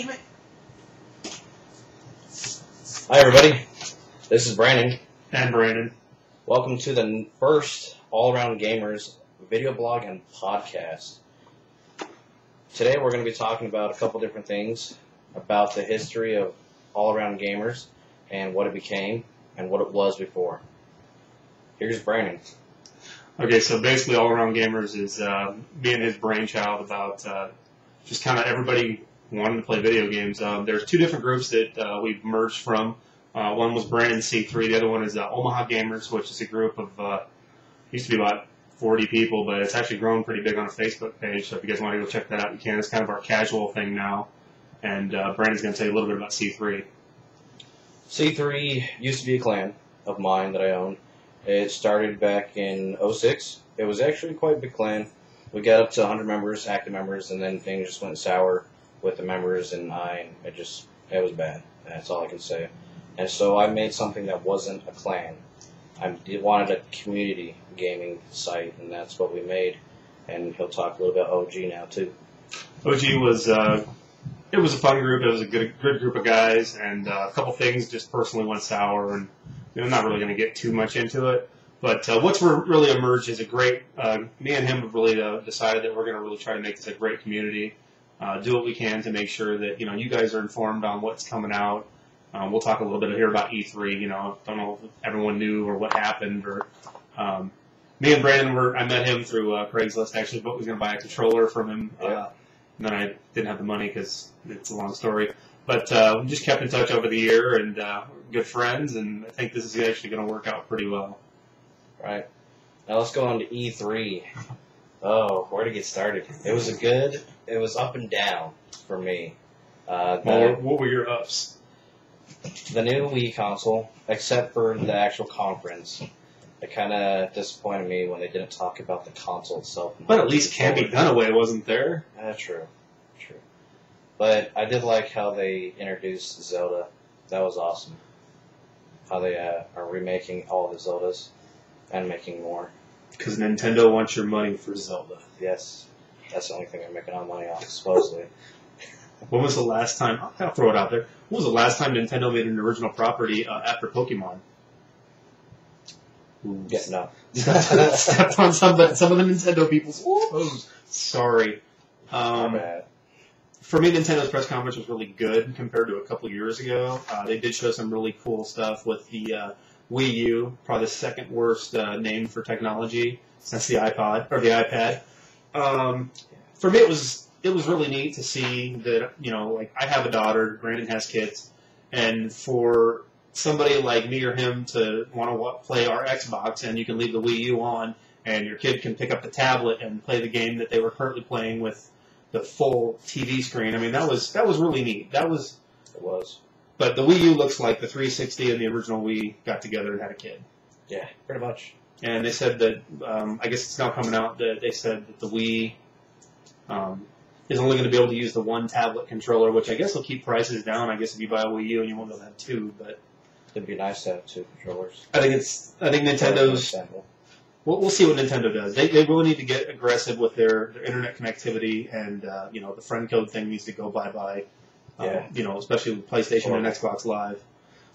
Damn it. Hi everybody, this is Brandon. And Brandon. Welcome to the first All Around Gamers video blog and podcast. Today we're going to be talking about a couple different things about the history of All Around Gamers and what it became and what it was before. Here's Brandon. Okay, so basically All Around Gamers is me and his brainchild about just kind of everybody wanting to play video games. There's two different groups that we've merged from. One was Brandon C3, the other one is Omaha Gamers, which is a group of, used to be about 40 people, but it's actually grown pretty big on a Facebook page, so if you guys want to go check that out, you can. It's kind of our casual thing now, and Brandon's going to tell you a little bit about C3. C3 used to be a clan of mine that I owned. It started back in 06. It was actually quite a big clan. We got up to 100 members, active members, and then things just went sour with the members, and it was bad. That's all I can say. And so I made something that wasn't a clan. I wanted a community gaming site, and that's what we made. And he'll talk a little bit about OG now, too. OG was, it was a fun group. It was a good group of guys, and a couple things just personally went sour, and I'm not really going to get too much into it. But what's really emerged is a great, me and him have really decided that we're going to really try to make this a great community, do what we can to make sure that, you guys are informed on what's coming out. We'll talk a little bit here about E3, don't know if everyone knew or what happened, or, me and Brandon I met him through Craigslist actually, but was going to buy a controller from him, and then I didn't have the money because it's a long story. But we just kept in touch over the year, and good friends, and I think this is actually going to work out pretty well. Right. Now let's go on to E3. Oh, where to get started? It was up and down for me. What were your ups? The new Wii console, except for the actual conference, it kind of disappointed me when they didn't talk about the console itself. But at least Can't Be Dunaway wasn't there. True. But I did like how they introduced Zelda. That was awesome. How they are remaking all the Zeldas and making more. Because Nintendo wants your money for Zelda. Yes. That's the only thing they're making all money off, supposedly. When was the last time, I'll throw it out there, when was the last time Nintendo made an original property after Pokemon? Ooh. Yeah, no. Stepped on some of the Nintendo people's toes. Sorry. Bad. For me, Nintendo's press conference was really good compared to a couple years ago. They did show some really cool stuff with the Wii U, probably the second worst name for technology since the iPod or the iPad. For me, it was really neat to see that, like I have a daughter, Brandon has kids, and for somebody like me or him to want to play our Xbox and you can leave the Wii U on and your kid can pick up the tablet and play the game that they were currently playing with the full TV screen. I mean, that was really neat. It was. But the Wii U looks like the 360 and the original Wii got together and had a kid. Yeah, pretty much. And they said that, I guess it's now coming out that they said that the Wii is only going to be able to use the one tablet controller, which I guess will keep prices down. I guess if you buy a Wii U and you won't be able to have two, but it'd be nice to have two controllers. I think Nintendo's. We'll see what Nintendo does. They really need to get aggressive with their internet connectivity, and the friend code thing needs to go bye-bye. Especially with PlayStation and Xbox Live.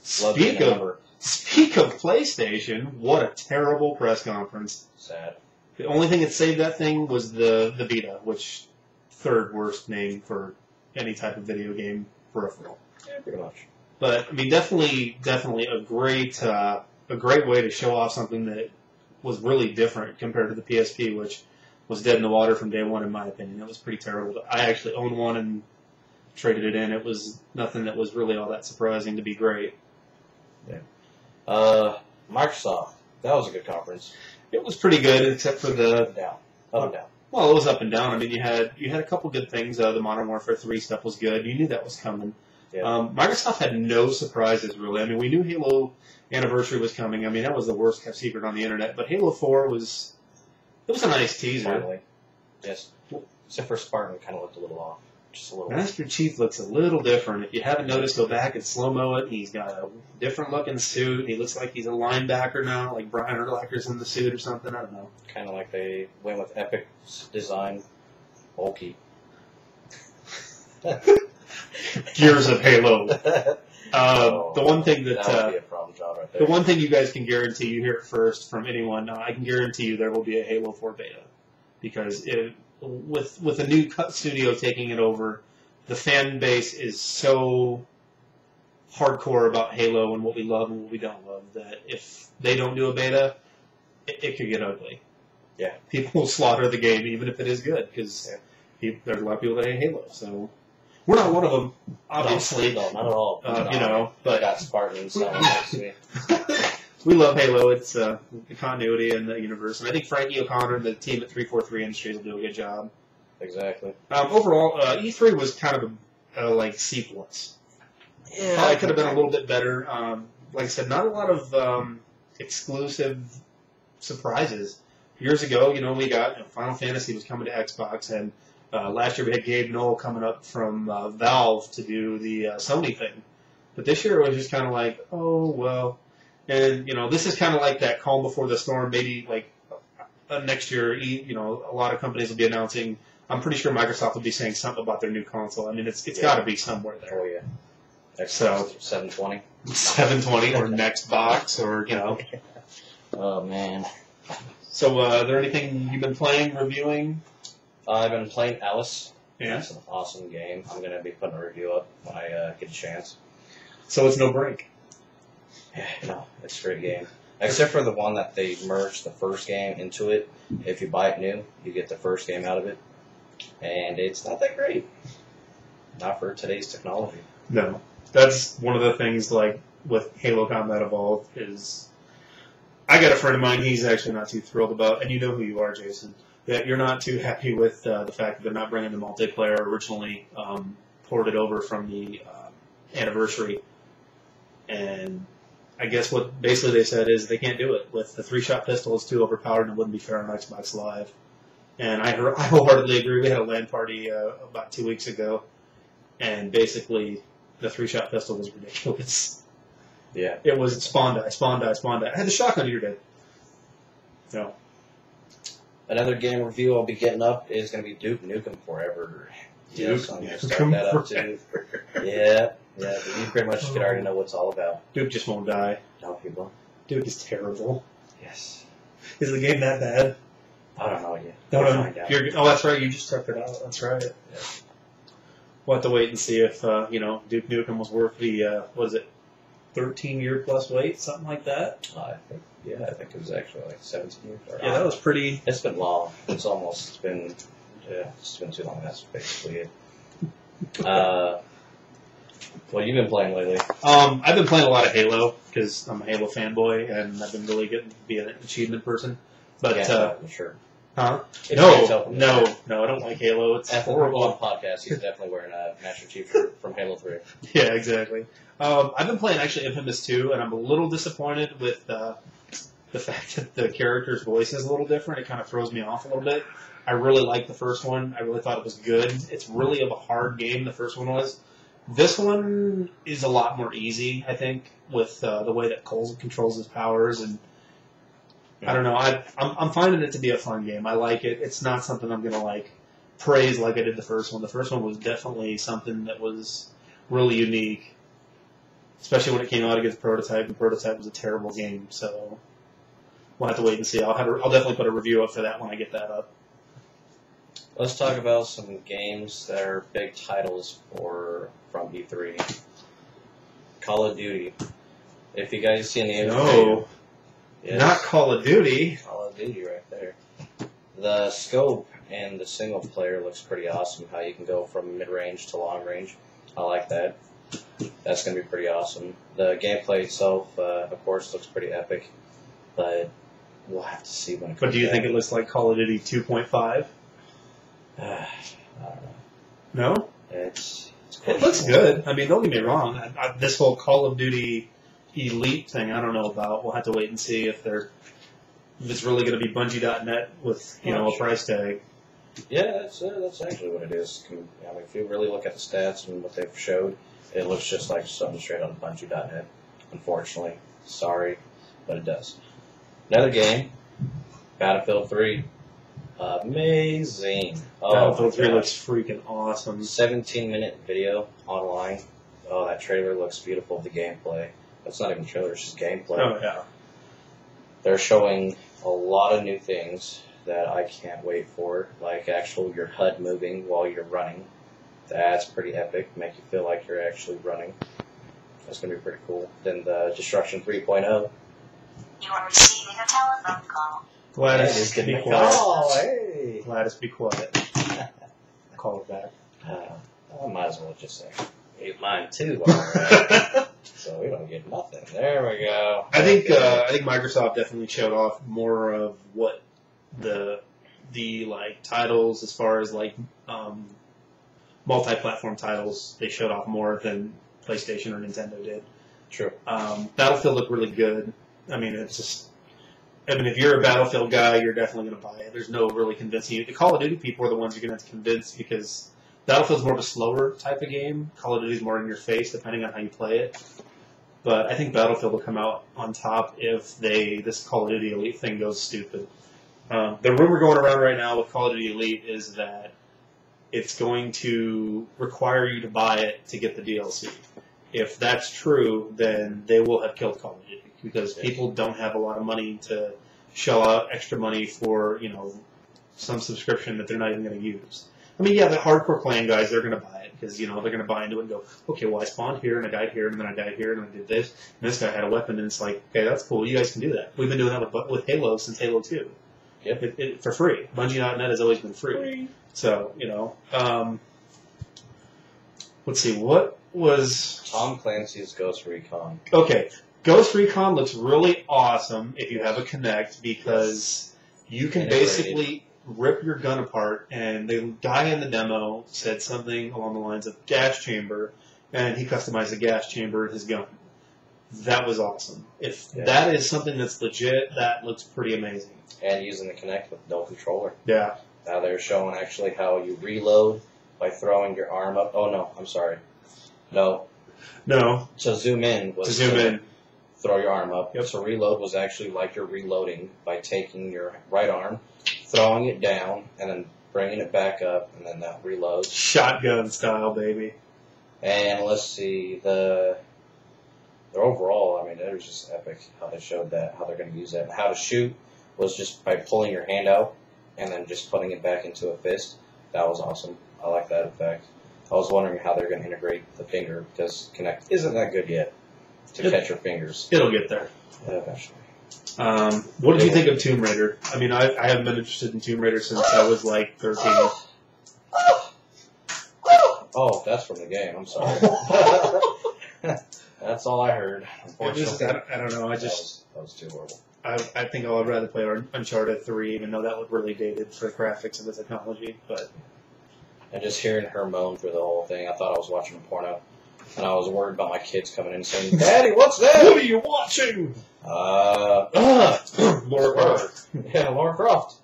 Speak of PlayStation, what a terrible press conference. Sad. The only thing that saved that thing was the Vita, which third worst name for any type of video game peripheral. Yeah, pretty much. But I mean, definitely a great way to show off something that was really different compared to the PSP, which was dead in the water from day one, in my opinion. It was pretty terrible. I actually owned one and traded it in. It was nothing that was really all that surprising to be great. Yeah. Microsoft. That was a good conference. It was pretty good, except for the up and down. Well, it was up and down. I mean, you had a couple good things. The Modern Warfare 3 stuff was good. You knew that was coming. Yeah. Microsoft had no surprises, really. I mean, we knew Halo Anniversary was coming. I mean, that was the worst kept secret on the internet. But Halo 4 was a nice teaser. Finally. Yes. Except for Spartan kind of looked a little off. Just a little. Master Chief looks a little different. If you haven't noticed, go back and slow-mo it. He's got a different-looking suit. He looks like he's a linebacker now, like Brian Urlacher's in the suit or something. I don't know. Kind of like they went with Epic's design. Bulky. Gears of Halo. Oh, The one thing that would be a problem child right there. the one thing you guys can guarantee, you hear it first from anyone. I can guarantee you there will be a Halo 4 beta, because with a new studio taking it over, the fan base is so hardcore about Halo and what we love and what we don't love that if they don't do a beta, it could get ugly. Yeah, people will slaughter the game even if it is good, because there's a lot of people that hate Halo. So we're not one of them, obviously. No, not at all. But I got Spartans next to me. We love Halo. It's the continuity in the universe, and I think Frankie O'Connor and the team at 343 Industries will do a good job. Exactly. Overall, E3 was kind of like C+. Yeah, Probably could have been a little bit better. Like I said, not a lot of exclusive surprises. Years ago, we got Final Fantasy was coming to Xbox, and last year we had Gabe Newell coming up from Valve to do the Sony thing. But this year it was just kind of like, oh, well. And, this is kind of like that calm before the storm. Maybe like next year, a lot of companies will be announcing. I'm pretty sure Microsoft will be saying something about their new console. I mean, it's got to be somewhere there. Oh, yeah. Xbox 720. 720 or Nextbox or, Oh, man. So, is there anything you've been playing, reviewing? I've been playing Alice. Yeah. It's an awesome game. I'm going to be putting a review up when I get a chance. So it's no break. Yeah, no, it's a great game. Except for the one that they merged the first game into it. If you buy it new, you get the first game out of it. And it's not that great. Not for today's technology. No. That's one of the things, like, with Halo Combat Evolved is... I got a friend of mine, he's actually not too thrilled about, and you know who you are, Jason, that you're not too happy with the fact that they're not bringing the multiplayer originally ported over from the anniversary. And I guess what basically they said is they can't do it. With the 3-shot pistol, it's too overpowered and it wouldn't be fair on Xbox Live. And I wholeheartedly agree. We had a LAN party about 2 weeks ago, and basically the 3-shot pistol was ridiculous. Yeah. It was spawn die. I had the shotgun here today. No. Another game review I'll be getting up is going to be Duke Nukem Forever. Yes, I'm going to start Nukem that up too. Yeah, but you pretty much could already know what it's all about. Duke just won't die. Tell people. Duke is terrible. Yes. Is the game that bad? I don't know yet. We'll find out. That's right. You just checked it out. That's right. Yeah. We'll have to wait and see if Duke Nukem was worth the 13-year-plus wait, something like that. I think it was actually like 17 years. Yeah, that was pretty. It's been long. It's been too long. That's basically it. What have you been playing lately? I've been playing a lot of Halo because I'm a Halo fanboy, and I've been really getting to be an achievement person. But sure. Huh? If No, I don't like Halo. It's horrible. On podcast, he's definitely wearing a Master Chief shirt from Halo 3. Yeah, exactly. I've been playing actually Infamous 2, and I'm a little disappointed with the fact that the character's voice is a little different. It kind of throws me off a little bit. I really liked the first one. I really thought it was good. It's really of a hard game, the first one was. This one is a lot more easy, I think, with the way that Cole controls his powers, and I don't know. I'm finding it to be a fun game. I like it. It's not something I'm gonna praise like I did the first one. The first one was definitely something that was really unique, especially when it came out against Prototype. And Prototype was a terrible game, so we'll have to wait and see. I'll definitely put a review up for that when I get that up. Let's talk about some games that are big titles from E3. Call of Duty. If you guys see any No. Yes. Not Call of Duty. Call of Duty right there. The scope and the single player looks pretty awesome. How you can go from mid-range to long range. I like that. That's going to be pretty awesome. The gameplay itself, of course, looks pretty epic. But we'll have to see when it comes But do you think it looks like Call of Duty 2.5? I don't know. No? It looks good. I mean, don't get me wrong. This whole Call of Duty Elite thing, I don't know about. We'll have to wait and see if it's really going to be Bungie.net with a price tag. Yeah, that's actually what it is. I mean, if you really look at the stats and what they've showed, it looks just like something straight on Bungie.net. Unfortunately, sorry, but it does. Another game, Battlefield 3, amazing. Battlefield 3 looks freaking awesome. 17-minute video online. Oh, that trailer looks beautiful. The gameplay. That's not even a trailer. It's just gameplay. Oh yeah. They're showing a lot of new things that I can't wait for, like actual your HUD moving while you're running. That's pretty epic. Make you feel like you're actually running. That's going to be pretty cool. Then the Destruction 3.0. You are receiving a telephone call. Gladys, Hey, be getting a quiet. call. Hey. Gladys, be quiet. Call it back. I might as well just say, ate mine too. All right. So we don't get nothing. There we go. I think Microsoft definitely showed off more of what the like titles as far as like multi-platform titles. They showed off more than PlayStation or Nintendo did. True. Battlefield looked really good. I mean, if you're a Battlefield guy, you're definitely going to buy it. There's no really convincing you. The Call of Duty people are the ones you're going to have to convince because Battlefield's more of a slower type of game. Call of Duty's more in your face, depending on how you play it. But I think Battlefield will come out on top if this Call of Duty Elite thing goes stupid. The rumor going around right now with Call of Duty Elite is that it's going to require you to buy it to get the DLC. If that's true, then they will have killed Call of Duty because people don't have a lot of money to shell out extra money for, some subscription that they're not even going to use. I mean, yeah, the hardcore clan guys, they're going to buy it because, they're going to buy into it and go, okay, well, I spawned here and I died here and then I died here and I did this and this guy had a weapon and it's like, okay, that's cool. You guys can do that. We've been doing that with Halo since Halo 2. Yep. For free. Bungie.net has always been free. So, let's see, what was... Tom Clancy's Ghost Recon. Okay, Ghost Recon looks really awesome if you have a Kinect because you can basically rip your gun apart, and the guy in the demo said something along the lines of gas chamber, and he customized the gas chamber in his gun. That was awesome. If that is something that's legit, that looks pretty amazing. And using the Kinect with no controller. Yeah. Now they're showing actually how you reload by throwing your arm up. Oh, no, I'm sorry. No. To zoom in was throw your arm up. Yep. So reload was actually like you're reloading by taking your right arm, throwing it down, and then bringing it back up, and then that reloads. Shotgun style, baby. And let's see, the overall, I mean, it was just epic how they showed that, how they're going to use that. And how to shoot was just by pulling your hand out and then just putting it back into a fist. That was awesome. I like that effect. I was wondering how they're going to integrate the finger because Kinect isn't that good yet to catch your fingers. It'll get there. Eventually. What did you think of Tomb Raider? I mean, I haven't been interested in Tomb Raider since I was like 13. Oh, that's from the game. I'm sorry. That's all I heard. Unfortunately, I don't know. that was too horrible. I think I would rather play Uncharted 3, even though that looked really dated for the graphics and the technology. But And just hearing her moan through the whole thing, I thought I was watching a porno. And I was worried about my kids coming in and saying, "Daddy, what's that?" what are you watching? Laura Croft. Yeah, Laura Croft.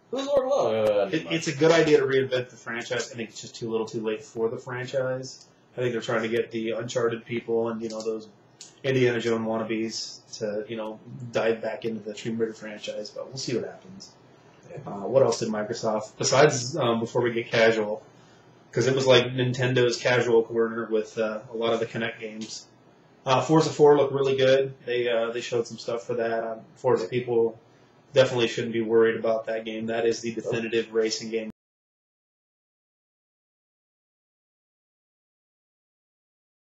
Who's Laura Croft? It's a good idea to reinvent the franchise. I think it's just too little too late for the franchise. I think they're trying to get the Uncharted people and, those Indiana Jones wannabes to, dive back into the Tomb Raider franchise, but we'll see what happens. What else did Microsoft, besides, before we get casual, because it was like Nintendo's casual corner with a lot of the Kinect games. Forza 4 looked really good. They showed some stuff for that. Forza people definitely shouldn't be worried about that game. That is the definitive racing game.